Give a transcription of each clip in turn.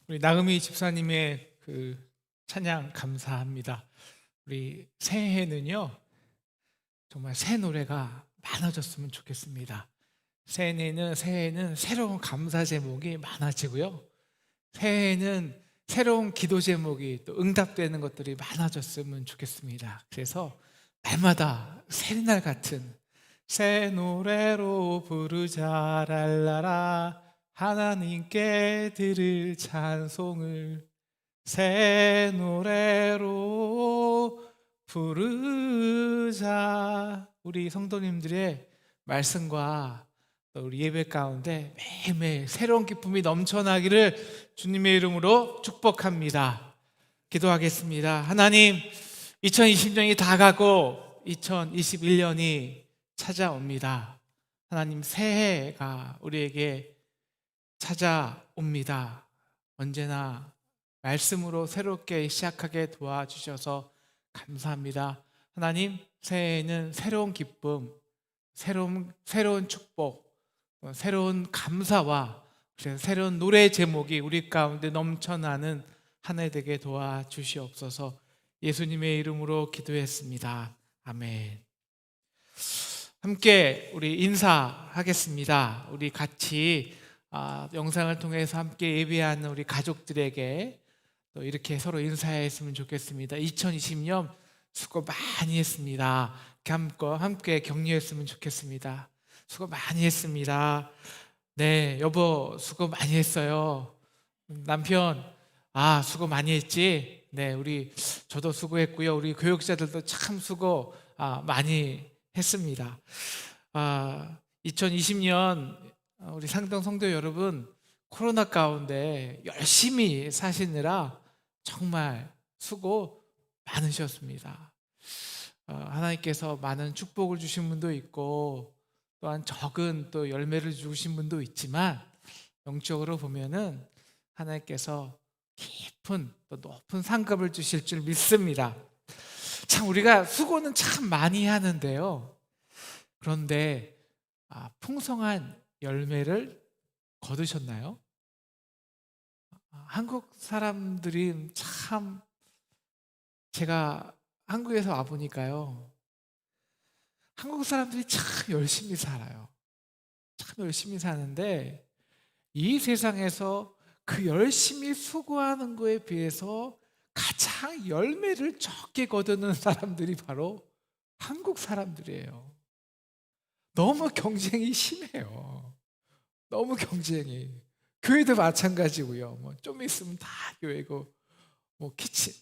우리 나금희 집사님의 그 찬양 감사합니다. 우리 새해는요, 정말 새 노래가 많아졌으면 좋겠습니다. 새해에는 새로운 감사 제목이 많아지고요. 새해에는 새로운 기도 제목이 또 응답되는 것들이 많아졌으면 좋겠습니다. 그래서 날마다 새날 같은 새 노래로 부르자 랄라라, 하나님께 드릴 찬송을 새 노래로 부르자. 우리 성도님들의 말씀과 또 우리 예배 가운데 매일매일 새로운 기쁨이 넘쳐나기를 주님의 이름으로 축복합니다. 기도하겠습니다. 하나님, 2020년이 다 가고 2021년이 찾아옵니다. 하나님, 새해가 우리에게 찾아옵니다. 언제나 말씀으로 새롭게 시작하게 도와주셔서 감사합니다. 하나님, 새해에는 새로운 기쁨, 새로운 축복, 새로운 감사와 새로운 노래 제목이 우리 가운데 넘쳐나는 한 해 되게 도와주시옵소서. 예수님의 이름으로 기도했습니다. 아멘. 함께 우리 인사하겠습니다. 우리 같이 영상을 통해서 함께 예배하는 우리 가족들에게 또 이렇게 서로 인사했으면 좋겠습니다. 2020년 수고 많이 했습니다. 함께 격려했으면 좋겠습니다. 수고 많이 했습니다. 네, 여보 수고 많이 했어요. 남편 수고 많이 했지. 네, 저도 수고했고요. 우리 교육자들도 참 수고 많이 했습니다. 2020년 우리 상동 성도 여러분, 코로나 가운데 열심히 사시느라 정말 수고 많으셨습니다. 하나님께서 많은 축복을 주신 분도 있고 또한 적은 또 열매를 주신 분도 있지만, 영적으로 보면은 하나님께서 깊은 또 높은 상급을 주실 줄 믿습니다. 참 우리가 수고는 참 많이 하는데요, 그런데 풍성한 열매를 거두셨나요? 한국 사람들이 참, 제가 한국에서 와보니까요, 한국 사람들이 참 열심히 살아요. 참 열심히 사는데 이 세상에서 그 열심히 수고하는 거에 비해서 가장 열매를 적게 거두는 사람들이 바로 한국 사람들이에요. 너무 경쟁이 심해요. 너무 경쟁이. 교회도 마찬가지고요. 좀 있으면 다 교회고,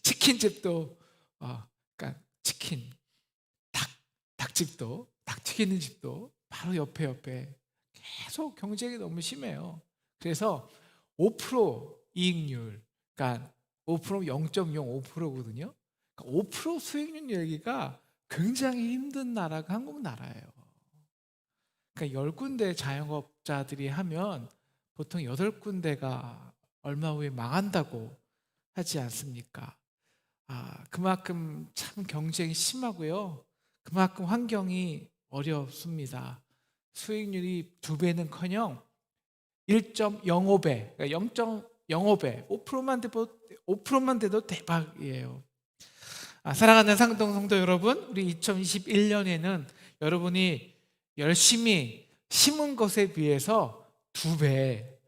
치킨집도, 그러니까 치킨, 닭집도, 닭 튀기는 집도 바로 옆에 계속 경쟁이 너무 심해요. 그래서 5% 이익률, 그러니까 5% 0.05%거든요. 그러니까 5% 수익률 내기가 굉장히 힘든 나라가 한국 나라예요. 그러니까 10군데 자영업자들이 하면 보통 8군데가 얼마 후에 망한다고 하지 않습니까? 그만큼 참 경쟁이 심하고요. 그만큼 환경이 어렵습니다. 수익률이 2배는커녕 1.05배, 그러니까 0.05배, 5%만 돼도 대박이에요. 사랑하는 상동 성도 여러분, 우리 2021년에는 여러분이 열심히 심은 것에 비해서 2배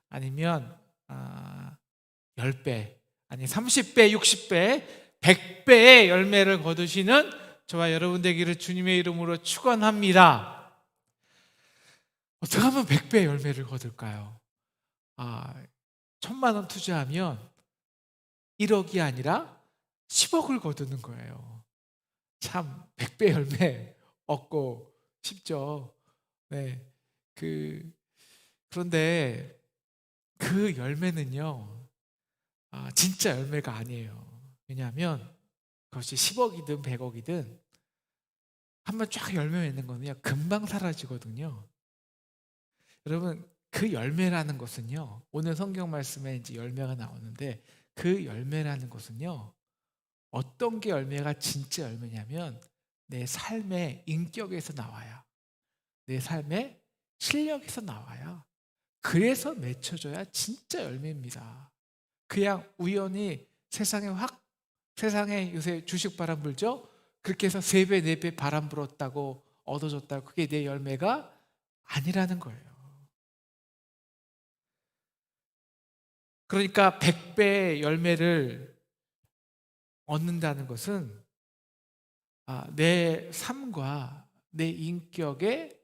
아니면 10배 아니 30배, 60배, 100배의 열매를 거두시는 저와 여러분 되기를 주님의 이름으로 축원합니다. 어떻게 하면 100배의 열매를 거둘까요? 1,000만 원 투자하면 1억이 아니라 10억을 거두는 거예요. 참 100배 열매 얻고 싶죠. 네. 그런데 그 열매는요, 진짜 열매가 아니에요. 왜냐하면 그것이 10억이든 100억이든 한번 쫙 열매 맺는 거는요, 금방 사라지거든요. 여러분, 그 열매라는 것은요, 오늘 성경 말씀에 이제 열매가 나오는데, 그 열매라는 것은요, 어떤 게 열매가 진짜 열매냐면 내 삶의 인격에서 나와요. 내 삶의 실력에서 나와요. 그래서 맺혀져야 진짜 열매입니다. 그냥 우연히 세상에 요새 주식 바람 불죠? 그렇게 해서 3배, 4배 바람 불었다고 얻어졌다고 그게 내 열매가 아니라는 거예요. 그러니까 100배의 열매를 얻는다는 것은 내 삶과 내 인격에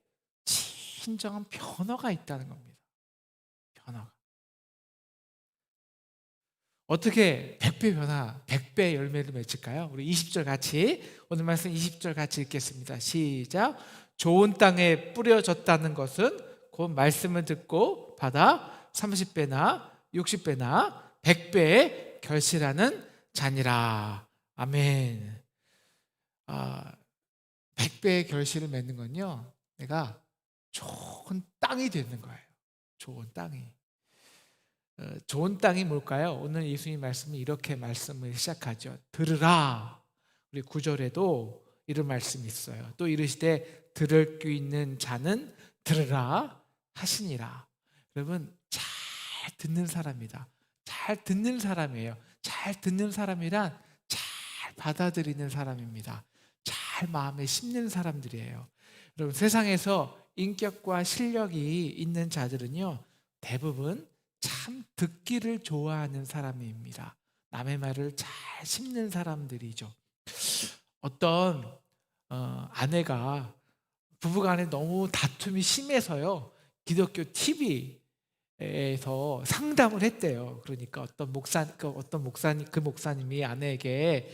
진정한 변화가 있다는 겁니다. 변화가. 어떻게 100배 변화, 100배의 열매를 맺을까요? 우리 20절 같이, 오늘 말씀 20절 같이 읽겠습니다. 시작. 좋은 땅에 뿌려졌다는 것은 곧 말씀을 듣고 받아 30배나 60배나 100배의 결실하는 자니라. 아멘. 100배의 결실을 맺는 건요, 내가 좋은 땅이 되는 거예요. 좋은 땅이. 좋은 땅이 뭘까요? 오늘 예수님 말씀이 이렇게 말씀을 시작하죠. 들으라. 우리 9절에도 이런 말씀이 있어요. 또 이르시되 들을 귀 있는 자는 들으라 하시니라. 여러분, 잘 듣는 사람이다. 잘 듣는 사람이에요. 잘 듣는 사람이란 잘 받아들이는 사람입니다. 잘 마음에 심는 사람들이에요. 여러분, 세상에서 인격과 실력이 있는 자들은요, 대부분 참 듣기를 좋아하는 사람입니다. 남의 말을 잘 씹는 사람들이죠. 어떤 아내가 부부간에 너무 다툼이 심해서요, 기독교 TV에서 상담을 했대요. 그러니까 어떤 목사님이 아내에게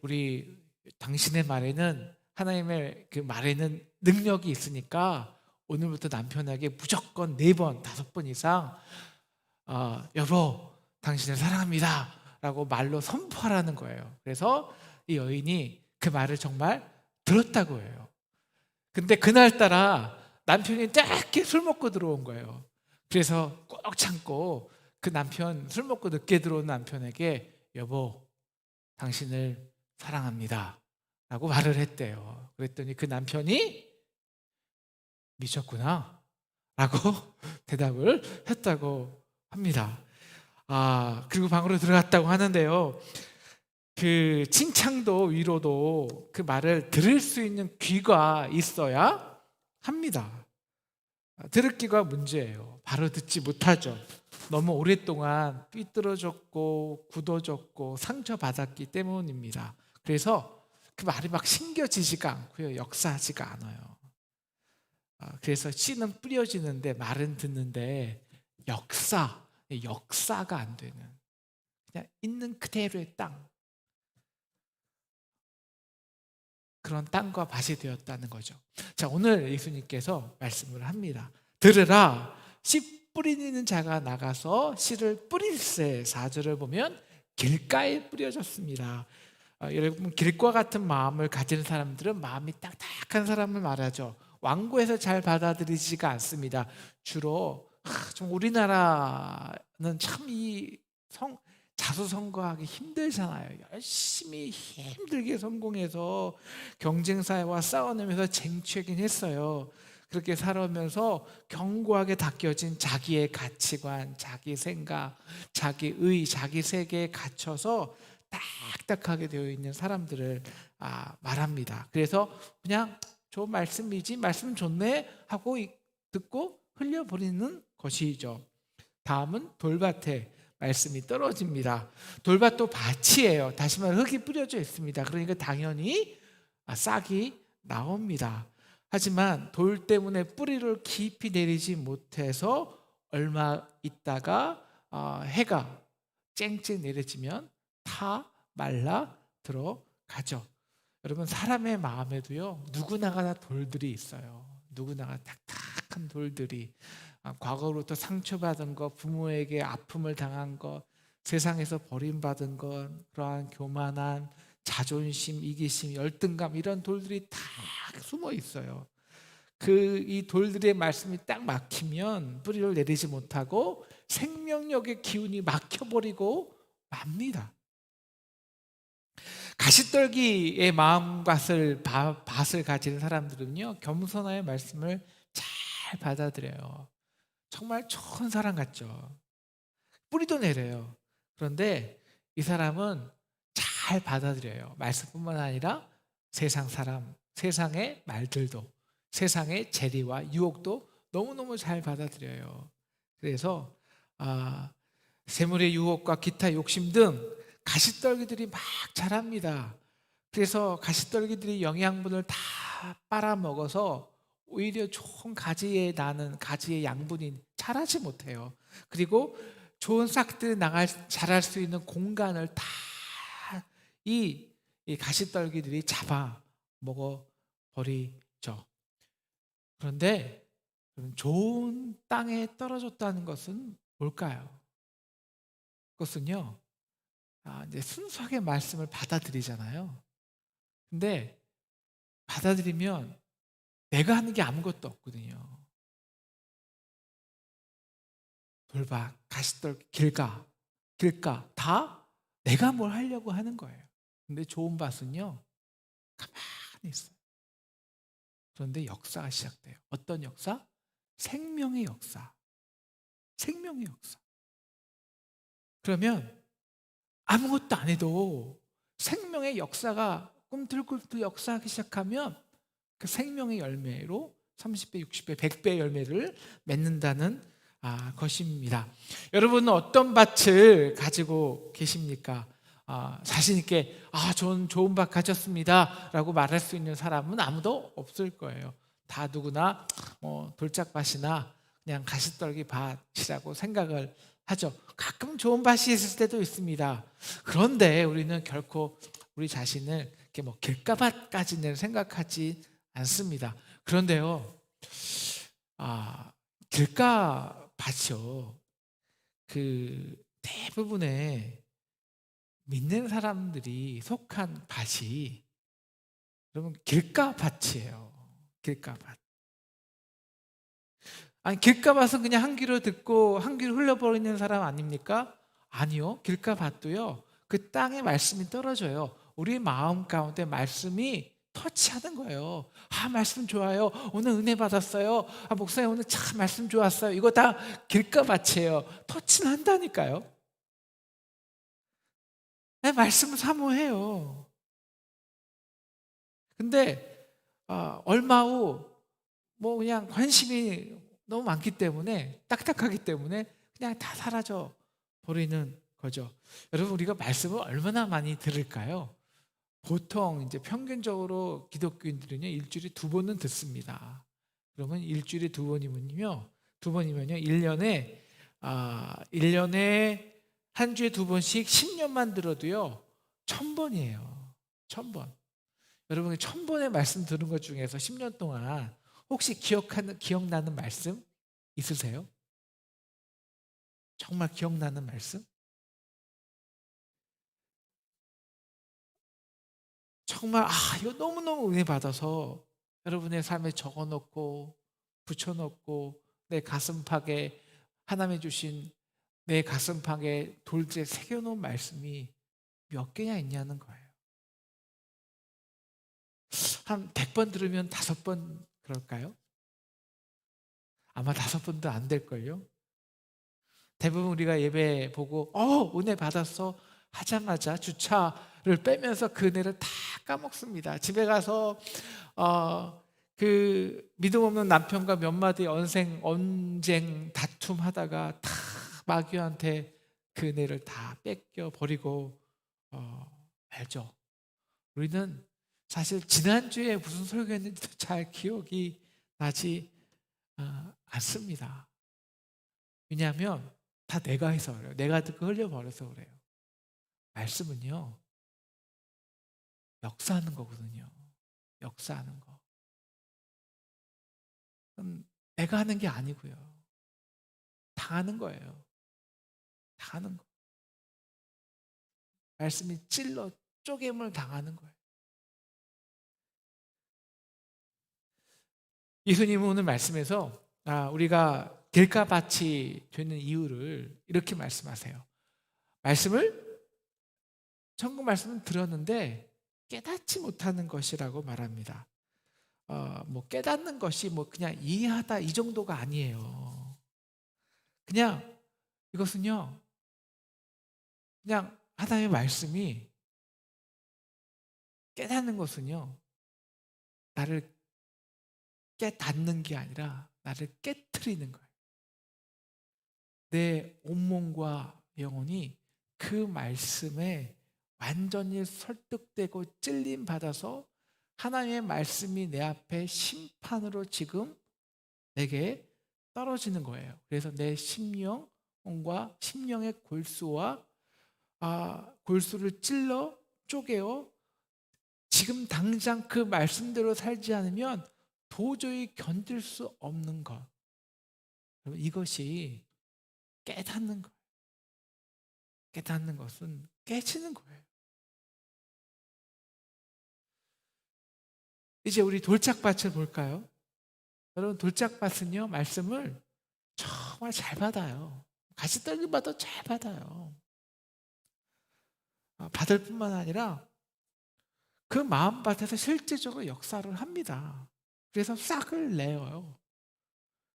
우리 당신의 말에는, 하나님의 그 말에는 능력이 있으니까 오늘부터 남편에게 무조건 4번, 5번 이상 여보, 당신을 사랑합니다 라고 말로 선포하라는 거예요. 그래서 이 여인이 그 말을 정말 들었다고 해요. 근데 그날따라 남편이 짧게 술 먹고 들어온 거예요. 그래서 꼭 참고 그 남편, 술 먹고 늦게 들어온 남편에게 여보, 당신을 사랑합니다 라고 말을 했대요. 그랬더니 그 남편이 미쳤구나 라고 대답을 했다고 합니다. 그리고 방으로 들어갔다고 하는데요, 그 칭찬도 위로도 그 말을 들을 수 있는 귀가 있어야 합니다. 들을 귀가 문제예요. 바로 듣지 못하죠. 너무 오랫동안 삐뚤어졌고 굳어졌고 상처받았기 때문입니다. 그래서 그 말이 막 신겨지지가 않고요, 역사하지가 않아요. 그래서 씨는 뿌려지는데 말은 듣는데 역사가 안 되는, 그냥 있는 그대로의 땅, 그런 땅과 밭이 되었다는 거죠. 자, 오늘 예수님께서 말씀을 합니다. 들으라. 씨 뿌리는 자가 나가서 씨를 뿌릴세. 4절을 보면 길가에 뿌려졌습니다. 여러분, 길과 같은 마음을 가진 사람들은 마음이 딱딱한 사람을 말하죠. 완고해서 잘 받아들이지가 않습니다. 주로 좀 우리나라는 참 이 자수성가하기 힘들잖아요. 열심히 힘들게 성공해서 경쟁사회와 싸워내면서 쟁취하긴 했어요. 그렇게 살아오면서 견고하게 닦여진 자기의 가치관, 자기 생각, 자기의, 자기 세계에 갇혀서 딱딱하게 되어 있는 사람들을 말합니다. 그래서 그냥 좋은 말씀이지, 말씀 좋네 하고 듣고 흘려버리는 것이죠. 다음은 돌밭에 말씀이 떨어집니다. 돌밭도 밭이에요. 다시 말해 흙이 뿌려져 있습니다. 그러니까 당연히 싹이 나옵니다. 하지만 돌 때문에 뿌리를 깊이 내리지 못해서 얼마 있다가 해가 쨍쨍 내려지면 다 말라 들어가죠. 여러분, 사람의 마음에도요, 누구나가 다 돌들이 있어요. 누구나가 딱딱한 돌들이, 과거로부터 상처받은 것, 부모에게 아픔을 당한 것, 세상에서 버림받은 것, 그러한 교만한 자존심, 이기심, 열등감, 이런 돌들이 다 숨어 있어요. 이 돌들의 말씀이 딱 막히면 뿌리를 내리지 못하고 생명력의 기운이 막혀버리고 맙니다. 가시떨기의 마음밭을 가진 사람들은요, 겸손하게 말씀을 잘 받아들여요. 정말 좋은 사람 같죠. 뿌리도 내려요. 그런데 이 사람은 잘 받아들여요. 말씀뿐만 아니라 세상 사람, 세상의 말들도, 세상의 재리와 유혹도 너무너무 잘 받아들여요. 그래서 재물의 유혹과 기타 욕심 등 가시떨기들이 막 자랍니다. 그래서 가시떨기들이 영양분을 다 빨아먹어서 오히려 좋은 가지에 나는 가지의 양분이 자라지 못해요. 그리고 좋은 싹들이 자랄 수 있는 공간을 다 이 가시떨기들이 잡아 먹어 버리죠. 그런데 좋은 땅에 떨어졌다는 것은 뭘까요? 그것은요, 이제 순수하게 말씀을 받아들이잖아요. 근데 받아들이면 내가 하는 게 아무것도 없거든요. 돌박, 가시떨기, 길가 다 내가 뭘 하려고 하는 거예요. 근데 좋은 밭은요, 가만히 있어요. 그런데 역사가 시작돼요. 어떤 역사? 생명의 역사. 생명의 역사. 그러면 아무것도 안 해도 생명의 역사가 꿈틀꿈틀 역사하기 시작하면 그 생명의 열매로 30배, 60배, 100배의 열매를 맺는다는 것입니다. 여러분은 어떤 밭을 가지고 계십니까? 자신 있게 좋은 밭 가졌습니다 라고 말할 수 있는 사람은 아무도 없을 거예요. 다 누구나 돌짝밭이나 그냥 가시떨기 밭이라고 생각을 하죠. 가끔 좋은 밭이 있을 때도 있습니다. 그런데 우리는 결코 우리 자신을 이렇게 길가밭까지는 생각하지 않습니다. 그런데요, 길가밭이요, 그 대부분의 믿는 사람들이 속한 밭이 여러분 길가밭이에요. 길가밭. 아니, 길가밭은 그냥 한 귀로 듣고 한 귀로 흘려버리는 사람 아닙니까? 아니요. 길가밭도요, 그 땅에 말씀이 떨어져요. 우리 마음 가운데 말씀이 터치하는 거예요. 말씀 좋아요. 오늘 은혜 받았어요. 목사님 오늘 참 말씀 좋았어요. 이거 다 길가밭이에요. 터치는 한다니까요. 말씀을 사모해요. 근데 얼마 후 그냥 관심이 너무 많기 때문에, 딱딱하기 때문에 그냥 다 사라져 버리는 거죠. 여러분, 우리가 말씀을 얼마나 많이 들을까요? 보통 이제 평균적으로 기독교인들은요, 일주일에 2번은 듣습니다. 그러면 일주일에 2번이면요, 1년에 한 주에 2번씩 10년만 들어도요 1000번이에요. 1000번. 여러분, 1000번의 말씀 들은 것 중에서 10년 동안 혹시 기억나는 말씀 있으세요? 정말 기억나는 말씀? 정말 이거 너무너무 은혜 받아서 여러분의 삶에 적어놓고 붙여놓고 내 가슴팍에 하나님이 주신 내 가슴팍에 돌지에 새겨놓은 말씀이 몇 개나 있냐는 거예요. 한 100번 들으면 5번 그럴까요? 아마 5번도 안 될걸요? 대부분 우리가 예배 보고 은혜 받았어 하자마자 주차를 빼면서 그 은혜를 다 까먹습니다. 집에 가서 그 믿음 없는 남편과 몇 마디 언쟁 다툼하다가 다 마귀한테 그 은혜를 다 뺏겨 버리고 알죠. 우리는 사실 지난주에 무슨 설교했는지도 잘 기억이 나지 않습니다. 왜냐하면 다 내가 해서 그래요. 내가 듣고 흘려버려서 그래요. 말씀은요, 역사하는 거거든요. 역사하는 거. 내가 하는 게 아니고요. 다 하는 거예요. 다 하는 거. 말씀이 찔러 쪼개물 당하는 거예요. 예수님은 오늘 말씀에서 우리가 길가밭이 되는 이유를 이렇게 말씀하세요. 천국 말씀은 들었는데 깨닫지 못하는 것이라고 말합니다. 깨닫는 것이 그냥 이해하다 이 정도가 아니에요. 그냥 이것은요, 그냥 하나님의 말씀이 깨닫는 것은요, 나를 깨닫는 게 아니라 나를 깨트리는 거예요. 내 온몸과 영혼이 그 말씀에 완전히 설득되고 찔림 받아서 하나님의 말씀이 내 앞에 심판으로 지금 내게 떨어지는 거예요. 그래서 내 심령과 심령의 골수와 골수를 찔러 쪼개어 지금 당장 그 말씀대로 살지 않으면 도저히 견딜 수 없는 것. 여러분, 이것이 깨닫는 거예요. 깨닫는 것은 깨지는 거예요. 이제 우리 돌짝밭을 볼까요? 여러분, 돌짝밭은요, 말씀을 정말 잘 받아요. 같이 떨림받아 잘 받아요. 받을 뿐만 아니라 그 마음밭에서 실제적으로 역사를 합니다. 그래서 싹을 내어요.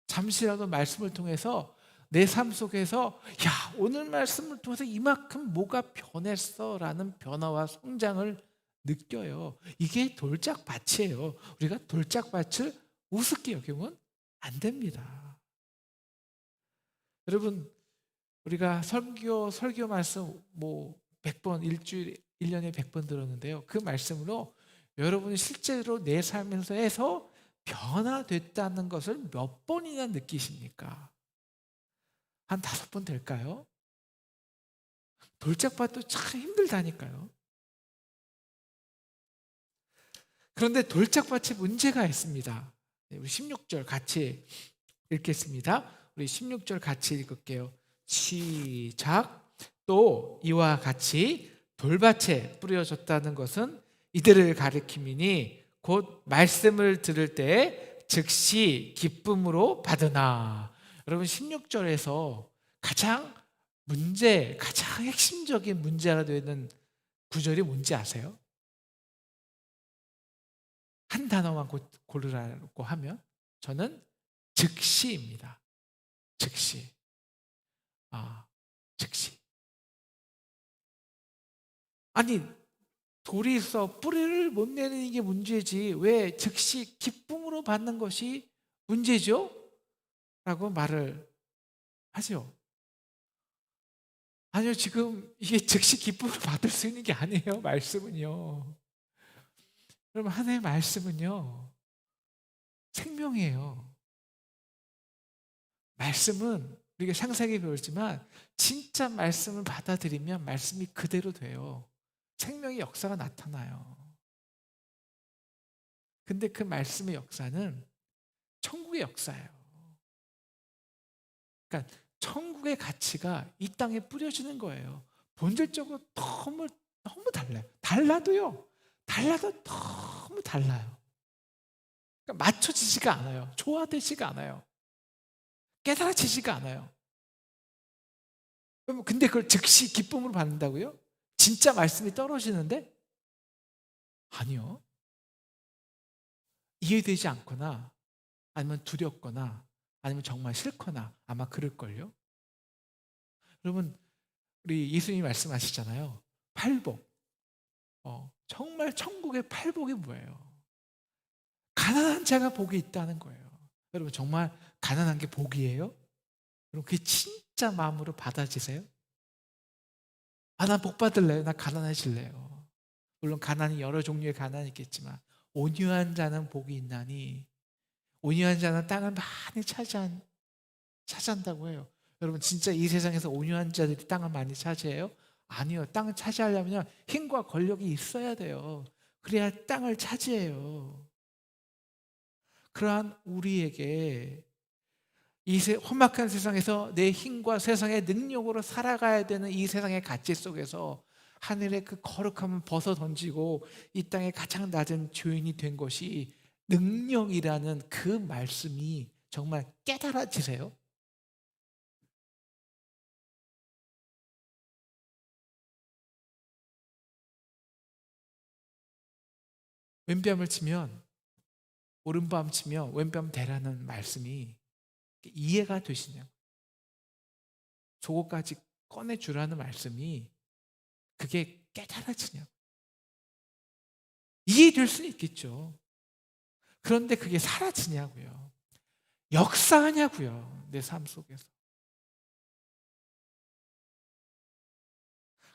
잠시라도 말씀을 통해서 내 삶 속에서 야, 오늘 말씀을 통해서 이만큼 뭐가 변했어 라는 변화와 성장을 느껴요. 이게 돌짝밭이에요. 우리가 돌짝밭을 우습게 여기면 안 됩니다. 여러분, 우리가 설교 말씀 뭐 100번 일주일 1년에 100번 들었는데요. 그 말씀으로 여러분이 실제로 내 삶에서 해서 변화됐다는 것을 몇 번이나 느끼십니까? 한 5번 될까요? 돌짝밭도 참 힘들다니까요. 그런데 돌짝밭에 문제가 있습니다. 우리 16절 같이 읽겠습니다. 우리 16절 같이 읽을게요. 시작. 또 이와 같이 돌밭에 뿌려졌다는 것은 이들을 가리킴이니 곧 말씀을 들을 때 즉시 기쁨으로 받으나. 여러분, 16절에서 가장 핵심적인 문제가 되는 구절이 뭔지 아세요? 한 단어만 고르라고 하면 저는 즉시입니다. 즉시. 즉시. 아니, 돌이 있어 뿌리를 못 내는 게 문제지 왜 즉시 기쁨으로 받는 것이 문제죠? 라고 말을 하죠. 아니요, 지금 이게 즉시 기쁨으로 받을 수 있는 게 아니에요. 말씀은요. 여러분, 하나님의 말씀은요, 생명이에요. 말씀은 우리가 상세하게 배웠지만 진짜 말씀을 받아들이면 말씀이 그대로 돼요. 생명의 역사가 나타나요. 근데 그 말씀의 역사는 천국의 역사예요. 그러니까 천국의 가치가 이 땅에 뿌려지는 거예요. 본질적으로 너무 달라요. 달라도 너무 달라요. 그러니까 맞춰지지가 않아요. 조화되지가 않아요. 깨달아지지가 않아요. 근데 그걸 즉시 기쁨으로 받는다고요? 진짜 말씀이 떨어지는데? 아니요. 이해되지 않거나 아니면 두렵거나 아니면 정말 싫거나 아마 그럴걸요. 여러분, 우리 예수님이 말씀하시잖아요. 팔복. 정말 천국의 팔복이 뭐예요? 가난한 자가 복이 있다는 거예요. 여러분, 정말 가난한 게 복이에요? 여러분, 그게 진짜 마음으로 받아지세요? 난 복 받을래요. 나 가난해질래요. 물론 가난이 여러 종류의 가난이 있겠지만 온유한 자는 복이 있나니. 온유한 자는 땅을 많이 차지한다고 해요. 여러분, 진짜 이 세상에서 온유한 자들이 땅을 많이 차지해요? 아니요. 땅을 차지하려면 힘과 권력이 있어야 돼요. 그래야 땅을 차지해요. 그러한 우리에게 이 험악한 세상에서 내 힘과 세상의 능력으로 살아가야 되는 이 세상의 가치 속에서 하늘의 그 거룩함을 벗어 던지고 이 땅의 가장 낮은 죄인이 된 것이 능력이라는 그 말씀이 정말 깨달아지세요? 왼뺨을 치면 오른밤 치면 왼뺨 대라는 말씀이 이해가 되시냐고. 저거까지 꺼내주라는 말씀이 그게 깨달아지냐고. 이해될 수는 있겠죠. 그런데 그게 사라지냐고요. 역사하냐고요. 내 삶 속에서.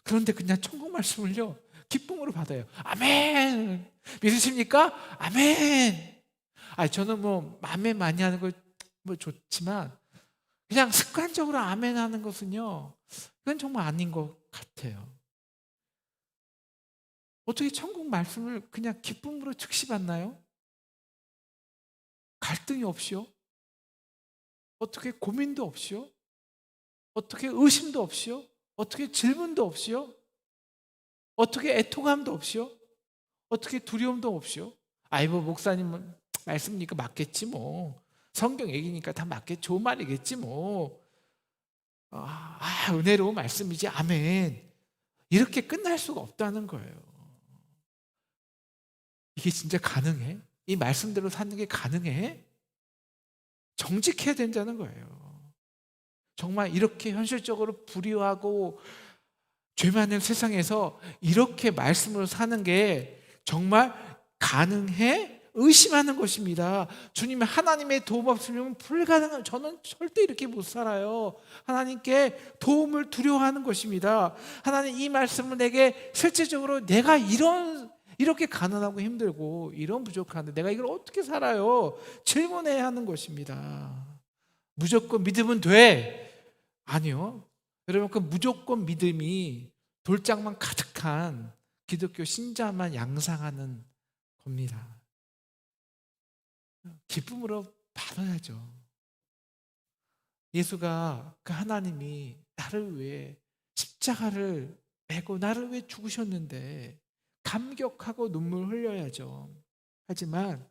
그런데 그냥 천국 말씀을요, 기쁨으로 받아요. 아멘. 믿으십니까? 아멘. 저는 뭐 아멘 많이 하는 거 뭐 좋지만 그냥 습관적으로 아멘 하는 것은요, 그건 정말 아닌 것 같아요. 어떻게 천국 말씀을 그냥 기쁨으로 즉시 받나요? 갈등이 없이요? 어떻게 고민도 없이요? 어떻게 의심도 없이요? 어떻게 질문도 없이요? 어떻게 애통함도 없이요? 어떻게 두려움도 없이요? 뭐 목사님 말씀이니까 맞겠지 뭐. 성경 얘기니까 다 맞겠지. 좋은 말이겠지 뭐. 은혜로운 말씀이지. 아멘. 이렇게 끝날 수가 없다는 거예요. 이게 진짜 가능해? 이 말씀대로 사는 게 가능해? 정직해야 된다는 거예요. 정말 이렇게 현실적으로 불의하고 죄 많은 세상에서 이렇게 말씀으로 사는 게 정말 가능해? 의심하는 것입니다. 주님, 하나님의 도움 없으면 불가능한, 저는 절대 이렇게 못 살아요. 하나님께 도움을 두려워하는 것입니다. 하나님, 이 말씀을 내게 실제적으로 내가 이렇게 가난하고 힘들고 이런 부족한데 내가 이걸 어떻게 살아요? 질문해야 하는 것입니다. 무조건 믿으면 돼? 아니요. 여러분, 그 무조건 믿음이 돌장만 가득한 기독교 신자만 양상하는 겁니다. 기쁨으로 받아야죠. 예수가, 그 하나님이 나를 위해 십자가를 메고 나를 위해 죽으셨는데 감격하고 눈물 흘려야죠. 하지만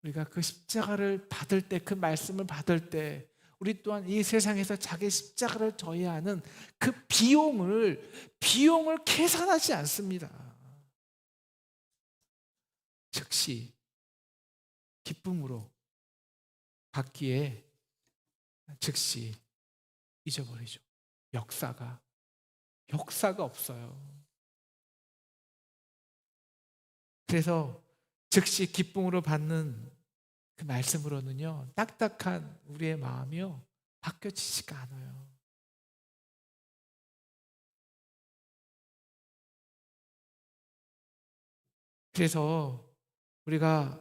우리가 그 십자가를 받을 때, 그 말씀을 받을 때 우리 또한 이 세상에서 자기 십자가를 져야 하는 그 비용을 계산하지 않습니다. 즉시 기쁨으로 받기에 즉시 잊어버리죠. 역사가 없어요. 그래서 즉시 기쁨으로 받는 그 말씀으로는요, 딱딱한 우리의 마음이요 바뀌어지지가 않아요. 그래서 우리가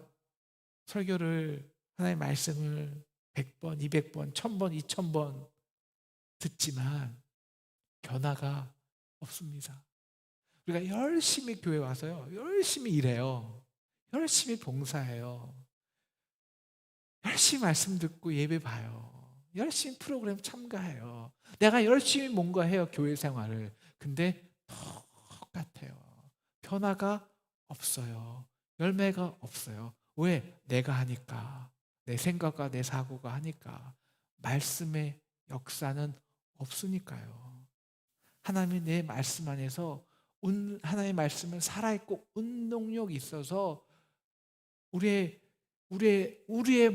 설교를, 하나님의 말씀을 100번, 200번, 1000번, 2000번 듣지만 변화가 없습니다. 우리가 열심히 교회 와서요, 열심히 일해요. 열심히 봉사해요. 열심히 말씀 듣고 예배 봐요. 열심히 프로그램 참가해요. 내가 열심히 뭔가 해요, 교회 생활을. 근데 똑같아요. 변화가 없어요. 열매가 없어요. 왜? 내가 하니까. 내 생각과 내 사고가 하니까. 말씀의 역사는 없으니까요. 하나님이 내 말씀 안에서 하나님의 말씀은 살아있고 운동력이 있어서 우리의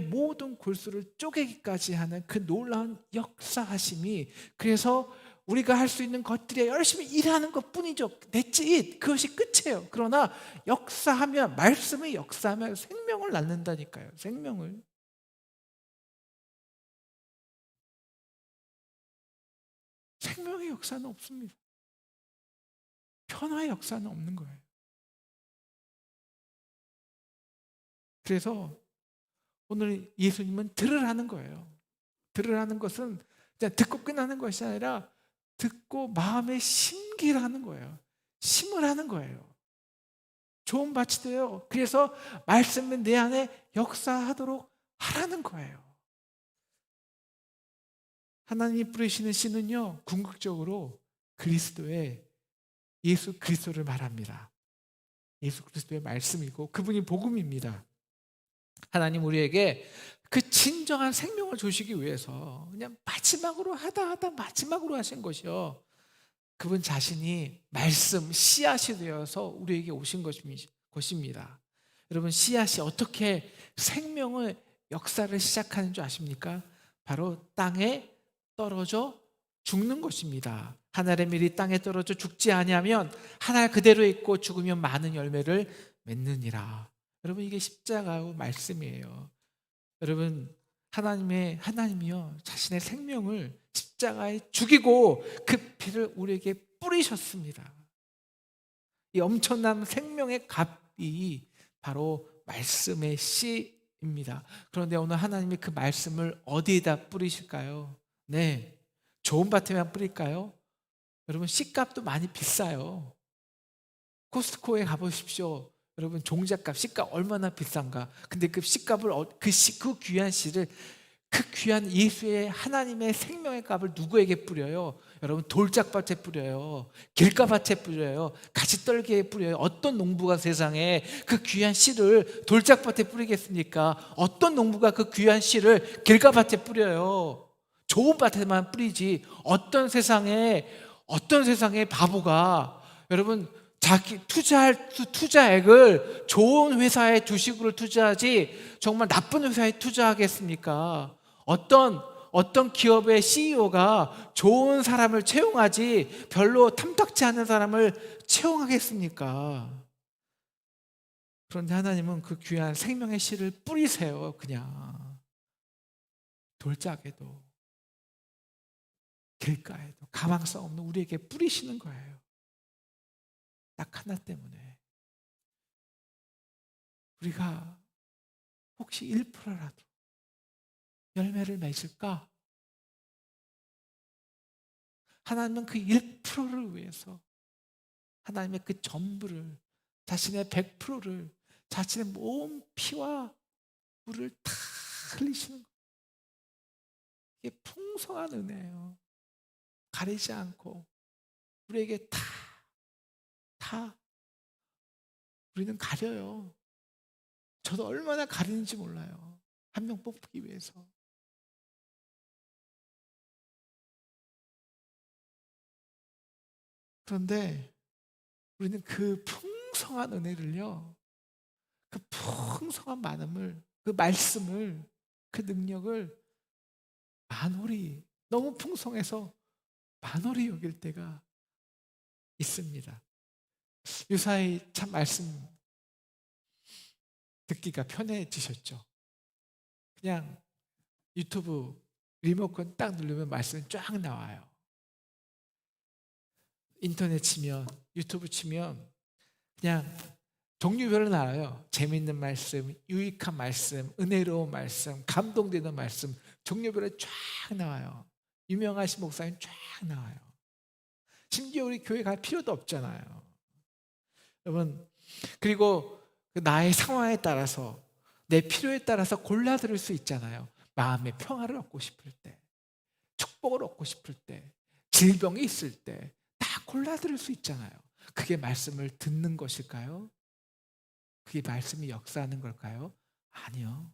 모든 골수를 쪼개기까지 하는 그 놀라운 역사하심이, 그래서 우리가 할 수 있는 것들이 열심히 일하는 것 뿐이죠. That's it. 그것이 끝이에요. 그러나 역사하면, 말씀이 역사하면 생명을 낳는다니까요. 생명을. 생명의 역사는 없습니다. 변화의 역사는 없는 거예요. 그래서 오늘 예수님은 들으라는 거예요. 들으라는 것은 그냥 듣고 끝나는 것이 아니라 듣고 마음에 심기라는 거예요. 심을 하는 거예요. 좋은 밭이 돼요. 그래서 말씀은 내 안에 역사하도록 하라는 거예요. 하나님이 뿌리시는 씨는요, 궁극적으로 예수 그리스도를 말합니다. 예수 그리스도의 말씀이고 그분이 복음입니다. 하나님 우리에게 그 진정한 생명을 주시기 위해서 그냥 마지막으로 하다 마지막으로 하신 것이요, 그분 자신이 말씀, 씨앗이 되어서 우리에게 오신 것입니다. 여러분, 씨앗이 어떻게 생명의 역사를 시작하는 줄 아십니까? 바로 땅에 떨어져 죽는 것입니다. 한 알의 밀이 땅에 떨어져 죽지 아니하면 한 알 그대로 있고 죽으면 많은 열매를 맺느니라. 여러분, 이게 십자가의 말씀이에요. 여러분, 하나님이요 자신의 생명을 십자가에 죽이고 그 피를 우리에게 뿌리셨습니다. 이 엄청난 생명의 값이 바로 말씀의 씨입니다. 그런데 오늘 하나님이 그 말씀을 어디에다 뿌리실까요? 네, 좋은 밭에만 뿌릴까요? 여러분, 씨값도 많이 비싸요. 코스트코에 가보십시오. 여러분, 종잣값, 씨값 얼마나 비싼가. 근데 그 씨값을 그 귀한 씨를, 그 귀한 예수의 하나님의 생명의 값을 누구에게 뿌려요? 여러분, 돌짝밭에 뿌려요. 길가밭에 뿌려요. 가시떨기에 뿌려요. 어떤 농부가 세상에 그 귀한 씨를 돌짝밭에 뿌리겠습니까? 어떤 농부가 그 귀한 씨를 길가밭에 뿌려요? 좋은 밭에만 뿌리지. 어떤 세상에 바보가, 여러분, 자기 투자할 투자액을 좋은 회사에 주식으로 투자하지 정말 나쁜 회사에 투자하겠습니까? 어떤 기업의 CEO가 좋은 사람을 채용하지 별로 탐탁치 않은 사람을 채용하겠습니까? 그런데 하나님은 그 귀한 생명의 씨를 뿌리세요. 그냥 돌짝에도 길가에도 가망성 없는 우리에게 뿌리시는 거예요. 딱 하나 때문에. 우리가 혹시 1%라도 열매를 맺을까? 하나님은 그 1%를 위해서 하나님의 그 전부를, 자신의 100%를, 자신의 몸, 피와 물을 다 흘리시는 거예요. 이게 풍성한 은혜예요. 가리지 않고 우리에게 다 우리는 가려요. 저도 얼마나 가리는지 몰라요. 한 명 뽑기 위해서. 그런데 우리는 그 풍성한 은혜를요, 그 풍성한 많음을, 그 말씀을, 그 능력을 만홀히, 너무 풍성해서 만홀히 여길 때가 있습니다. 유사히 참 말씀 듣기가 편해지셨죠? 그냥 유튜브 리모컨 딱 누르면 말씀이 쫙 나와요. 인터넷 치면, 유튜브 치면 그냥 종류별로 나와요. 재밌는 말씀, 유익한 말씀, 은혜로운 말씀, 감동되는 말씀, 종류별로 쫙 나와요. 유명하신 목사님 쫙 나와요. 심지어 우리 교회 갈 필요도 없잖아요. 여러분, 그리고 나의 상황에 따라서, 내 필요에 따라서 골라 들을 수 있잖아요. 마음의 평화를 얻고 싶을 때, 축복을 얻고 싶을 때, 질병이 있을 때 다 골라 들을 수 있잖아요. 그게 말씀을 듣는 것일까요? 그게 말씀이 역사하는 걸까요? 아니요.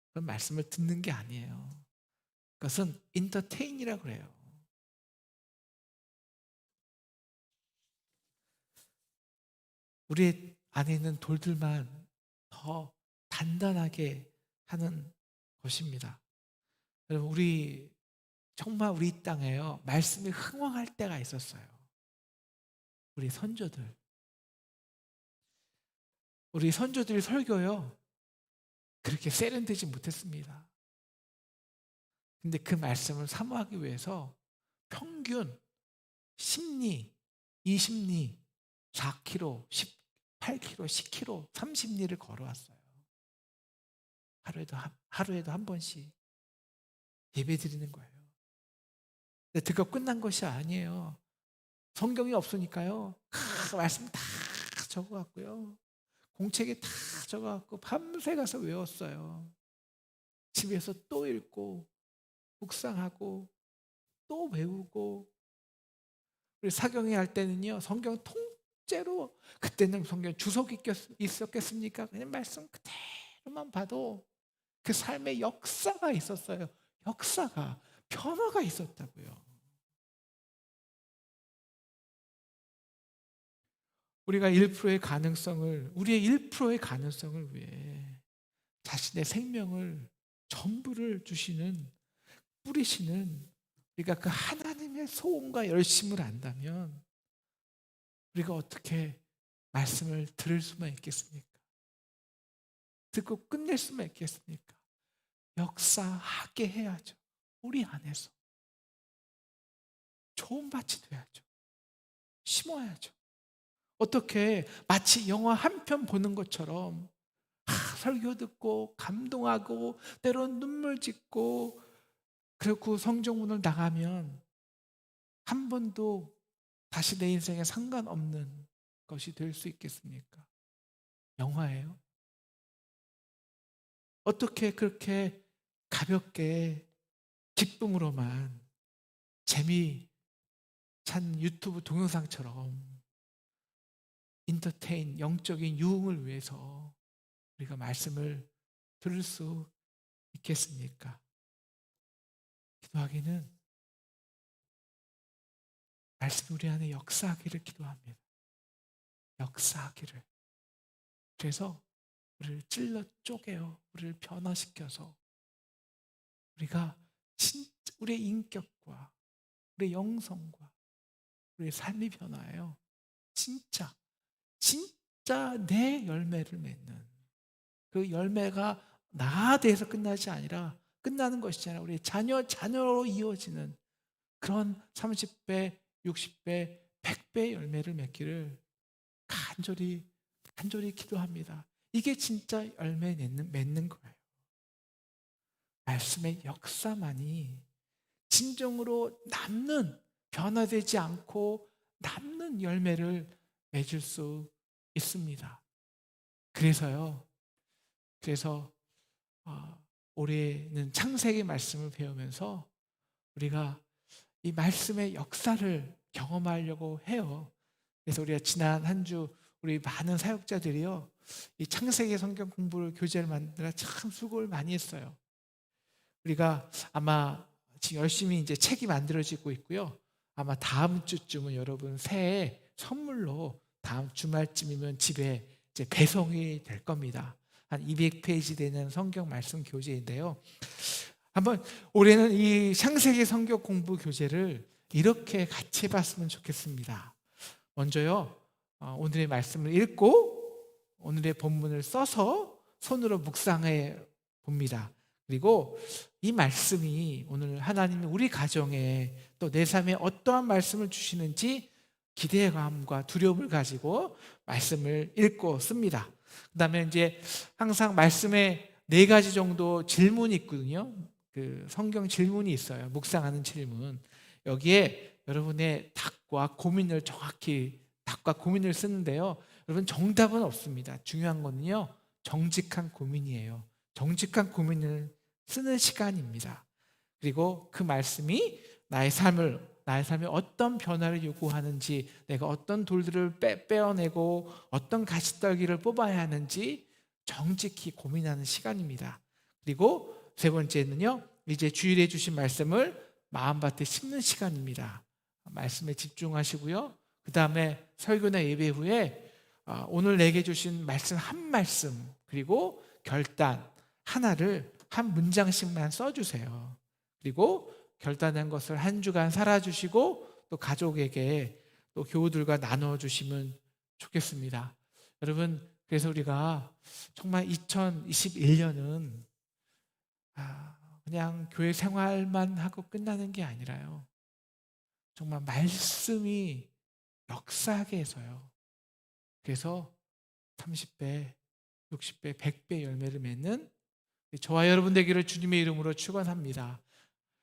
그건 말씀을 듣는 게 아니에요. 그것은 인터테인이라고 그래요. 우리 안에 있는 돌들만 더 단단하게 하는 것입니다. 여러분, 정말 우리 땅에요, 말씀이 흥왕할 때가 있었어요. 우리 선조들이 설교요, 그렇게 세련되지 못했습니다. 근데 그 말씀을 사모하기 위해서 평균 10리, 20리, 4km, 18km, 10km, 30리를 걸어왔어요. 하루에도 한 번씩 예배 드리는 거예요. 근데 그거 끝난 것이 아니에요. 성경이 없으니까요, 말씀 다 적어갖고요, 공책에 다 적어갖고 밤새 가서 외웠어요. 집에서 또 읽고 묵상하고 또 외우고. 우리 사경회 할 때는요, 성경 통째로, 그때는 성경 주석이 있었겠습니까? 그냥 말씀 그대로만 봐도 그 삶의 역사가 있었어요. 역사가, 변화가 있었다고요. 우리의 1%의 가능성을 위해 자신의 생명을, 전부를 주시는 뿌리시는 우리가 그 하나님의 소원과 열심을 안다면 우리가 어떻게 말씀을 들을 수만 있겠습니까? 듣고 끝낼 수만 있겠습니까? 역사하게 해야죠. 우리 안에서 좋은 밭이 돼야죠. 심어야죠. 어떻게 마치 영화 한 편 보는 것처럼 설교 듣고 감동하고 때론 눈물 짓고 그리고 성경문을 나가면 한 번도 다시 내 인생에 상관없는 것이 될 수 있겠습니까? 영화예요. 어떻게 그렇게 가볍게 기쁨으로만 재미 찬 유튜브 동영상처럼 인터테인, 영적인 유흥을 위해서 우리가 말씀을 들을 수 있겠습니까? 기도하기는 말씀이 우리 안에 역사하기를 기도합니다. 역사하기를. 그래서 우리를 찔러 쪼개요. 우리를 변화시켜서 우리가 진짜 우리의 인격과 우리의 영성과 우리의 삶이 변화해요. 진짜 내 열매를 맺는 그 열매가 나 돼서 끝나지 아니라 끝나는 것이 아니라 우리 자녀로 이어지는 그런 30배, 60배, 100배 열매를 맺기를 간절히 기도합니다. 이게 진짜 열매 맺는 거예요. 말씀의 역사만이 진정으로 남는 변화되지 않고 남는 열매를 맺을 수 있습니다. 그래서 올해는 창세기 말씀을 배우면서 우리가 이 말씀의 역사를 경험하려고 해요. 그래서 우리가 지난 한 주 우리 많은 사역자들이요, 이 창세기 성경 공부를 교재를 만드느라 참 수고를 많이 했어요. 우리가 아마 지금 열심히 이제 책이 만들어지고 있고요. 아마 다음 주쯤은 여러분 새해 선물로 다음 주말쯤이면 집에 이제 배송이 될 겁니다. 한 200페이지 되는 성경 말씀 교재인데요. 한번 올해는 이 창세기 성경 공부 교재를 이렇게 같이 해봤으면 좋겠습니다. 먼저요, 오늘의 말씀을 읽고 오늘의 본문을 써서 손으로 묵상해 봅니다. 그리고 이 말씀이 오늘 하나님이 우리 가정에 또 내 삶에 어떠한 말씀을 주시는지 기대감과 두려움을 가지고 말씀을 읽고 씁니다. 그 다음에 이제 항상 말씀에 4가지 정도 질문이 있거든요. 그 성경 질문이 있어요. 묵상하는 질문. 여기에 여러분의 답과 고민을 쓰는데요. 여러분 정답은 없습니다. 중요한 거는요, 정직한 고민이에요. 정직한 고민을 쓰는 시간입니다. 그리고 그 말씀이 나의 삶에 어떤 변화를 요구하는지, 내가 어떤 돌들을 빼어내고 어떤 가시떨기를 뽑아야 하는지 정직히 고민하는 시간입니다. 그리고 3번째는요, 이제 주일에 주신 말씀을 마음밭에 심는 시간입니다. 말씀에 집중하시고요. 그 다음에 설교나 예배 후에 오늘 내게 주신 말씀 한 말씀, 그리고 결단 하나를 한 문장씩만 써주세요. 그리고 결단한 것을 한 주간 살아주시고 또 가족에게 또 교우들과 나눠주시면 좋겠습니다. 여러분, 그래서 우리가 정말 2021년은 그냥 교회 생활만 하고 끝나는 게 아니라요, 정말 말씀이 역사하게 해서요, 그래서 30배, 60배, 100배 열매를 맺는 저와 여러분 되기를 주님의 이름으로 축원합니다.